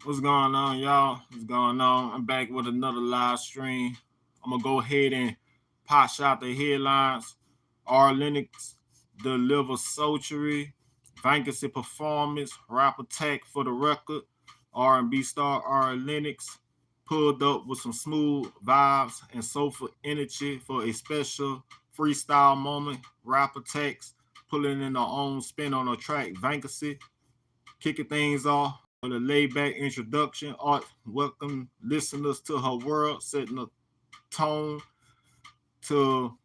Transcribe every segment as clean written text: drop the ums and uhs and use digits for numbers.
What's going on, y'all? What's going on? I'm back with another live stream. I'm gonna go ahead and pot shot the headlines. Ari Lennox delivers sultry, Vacancy performance, rap attack for the record. R&B star Ari Lennox pulled up with some smooth vibes and soulful energy for a special freestyle moment. Rap attacks, pulling in their own spin on a track. Vacancy kicking things off with a laid-back introduction. Art welcome listeners to her world, setting a tone to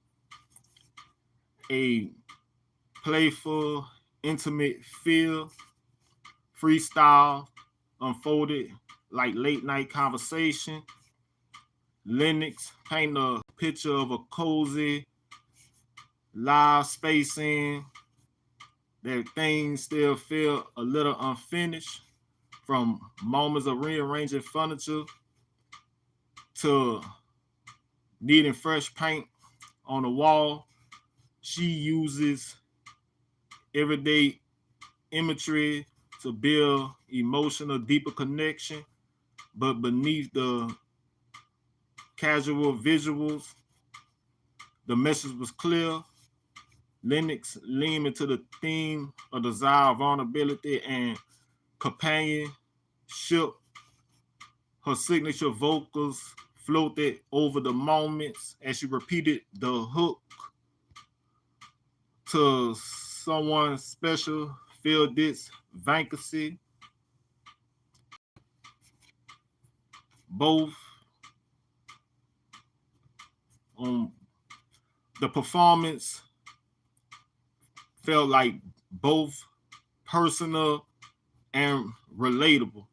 a playful, intimate feel. Freestyle unfolded like late-night conversation. Lennox paint a picture of a cozy, live space in that things still feel a little unfinished, from moments of rearranging furniture to needing fresh paint on the wall. She uses everyday imagery to build emotional, deeper connection, but beneath the casual visuals, the message was clear. Lennox leaned into the theme of desire, vulnerability, and companionship. Her signature vocals floated over the moments as she repeated the hook to someone special. Feel this vacancy. Both the performance felt like both personal and relatable,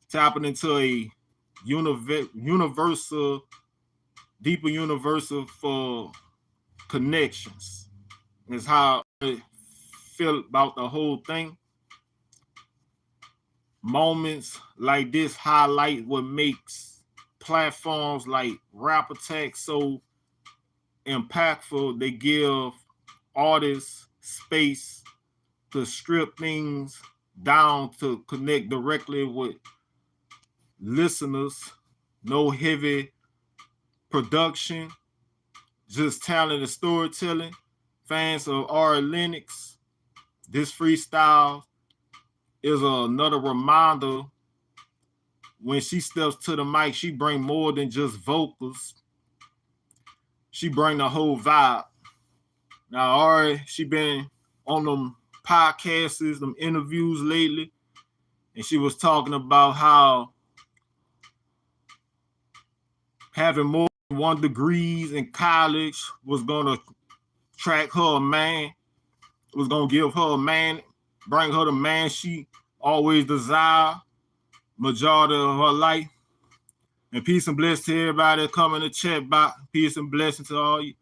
tapping into a universal, deeper universal for connections. Is how I feel about the whole thing. Moments like this highlight what makes platforms like Rap Attack so impactful. They give artists space to strip things down to connect directly with listeners. No heavy production, just talent and storytelling. Fans of Ari Lennox, this freestyle is another reminder when she steps to the mic, she bring more than just vocals. She bring the whole vibe. Now, Ari, she been on them podcasts, them interviews lately, and she was talking about how having more than 1 degree in college was gonna attract her a man, was gonna give her a man, bring her the man she always desired majority of her life. And peace and blessing to everybody coming to chat about. Peace and blessing to all you.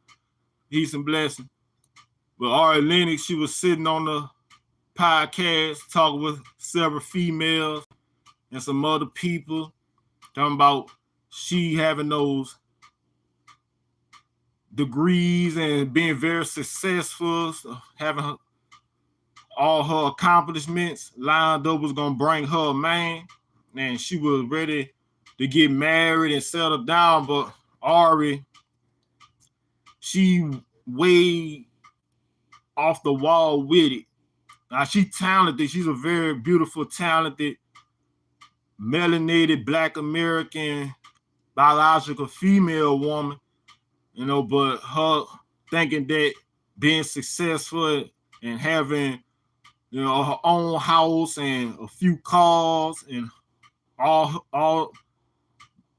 Peace and blessing. But Ari Lennox, she was sitting on the podcast talking with several females and some other people, talking about she having those degrees and being very successful, having all her accomplishments lined up, was gonna bring her a man, and she was ready to get married and settle down. But Ari, she way off the wall with it. Now, she talented. She's a very beautiful, talented, melanated Black American biological female woman, but her thinking that being successful and having, her own house and a few cars and all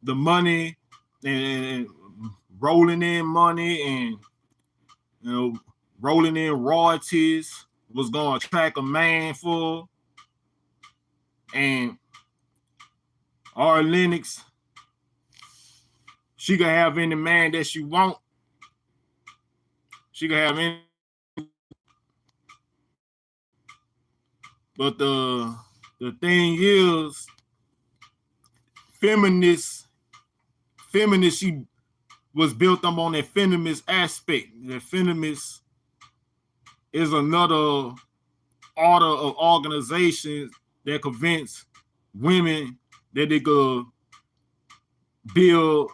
the money and rolling in money and, rolling in royalties was going to attract a man for. And Ari Lennox, she can have any man that she want. She can have any. But the thing is, feminist, she was built up on that feminist aspect. The feminist is another order of organizations that convince women that they could build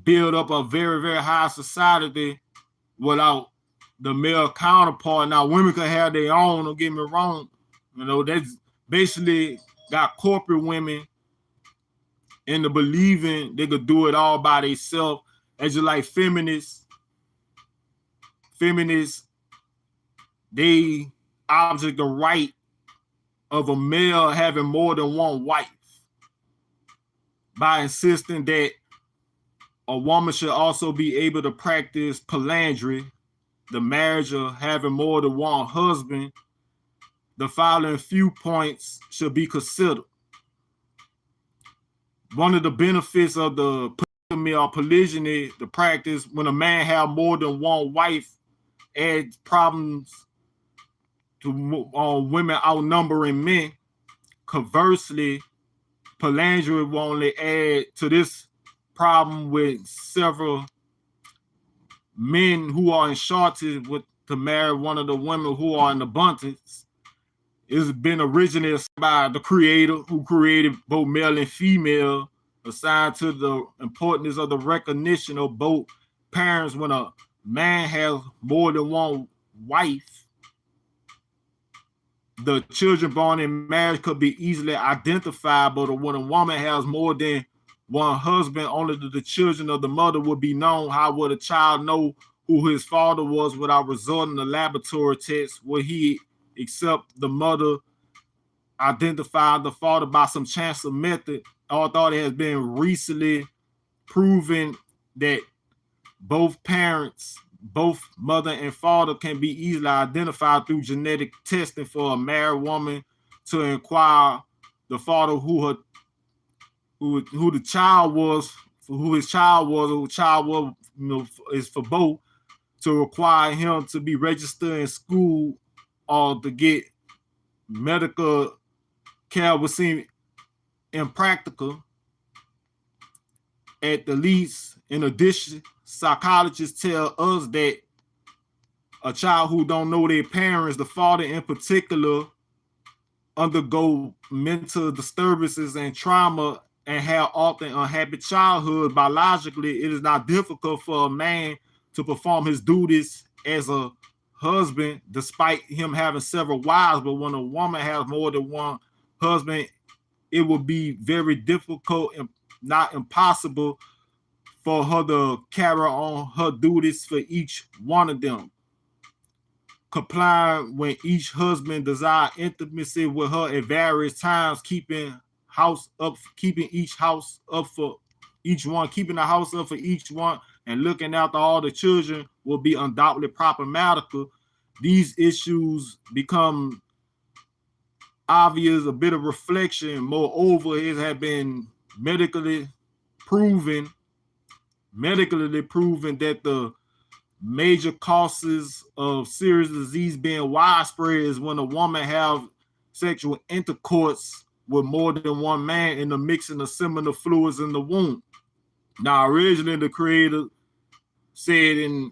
up a very, very high society without the male counterpart. Now, women could have their own, don't get me wrong. You know, that's basically got corporate women into believing they could do it all by themselves. As just like feminists, they object the right of a male having more than one wife by insisting that a woman should also be able to practice polyandry, the marriage of having more than one husband. The following few points should be considered. One of the benefits of the polygamy or polygyny, the practice, when a man have more than one wife, adds problems to women outnumbering men. Conversely, polyandry will only add to this problem with several men who are in shortage to marry one of the women who are in abundance. It's been originated by the creator who created both male and female, assigned to the importance of the recognition of both parents. When a man has more than one wife, the children born in marriage could be easily identified, but when a woman has more than one husband, only the children of the mother would be known. How would a child know who his father was without resorting to laboratory tests? Would he accept the mother identified the father by some chance of method? Although it has been recently proven that both parents, both mother and father, can be easily identified through genetic testing. For a married woman to inquire the father who the child was, for who his child was, or who child was, is for both, to require him to be registered in school or to get medical care would seem impractical. At the least, in addition, psychologists tell us that a child who don't know their parents, the father in particular, undergo mental disturbances and trauma and have often unhappy childhood. Biologically, it is not difficult for a man to perform his duties as a husband, despite him having several wives. But when a woman has more than one husband, it will be very difficult and not impossible for her to carry on her duties for each one of them. Complying when each husband desire intimacy with her at various times, keeping the house up for each one, and looking after all the children will be undoubtedly problematical. These issues become obvious, a bit of reflection. Moreover, it has been medically proven that the major causes of serious disease being widespread is when a woman have sexual intercourse with more than one man in the mixing of seminal fluids in the womb. Now, originally, the creator said in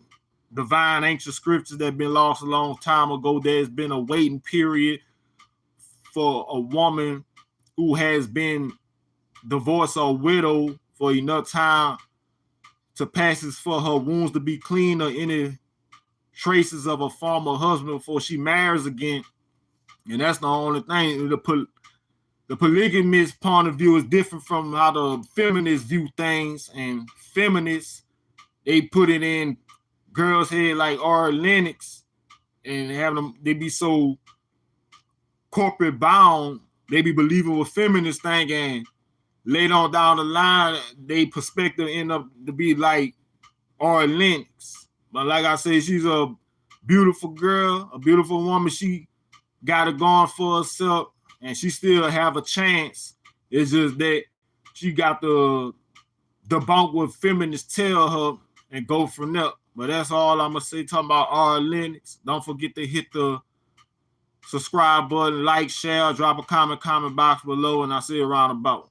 divine ancient scriptures that have been lost a long time ago, there's been a waiting period for a woman who has been divorced or widowed for enough time to passes for her wounds to be clean or any traces of a former husband before she marries again. And that's the only thing. The polygamist point of view is different from how the feminists view things. And feminists, they put it in girls' head like Ari Lennox and have them, they be so corporate bound, they be believing what feminists think, and later on down the line, they perspective end up to be like Ari Lennox. But like I said, she's a beautiful girl, a beautiful woman. She got it going for herself, and she still have a chance. It's just that she got to debunk what feminists tell her and go from there. But that's all I'm going to say talking about Ari Lennox. Don't forget to hit the subscribe button, like, share, drop a comment box below, and I'll see you around about.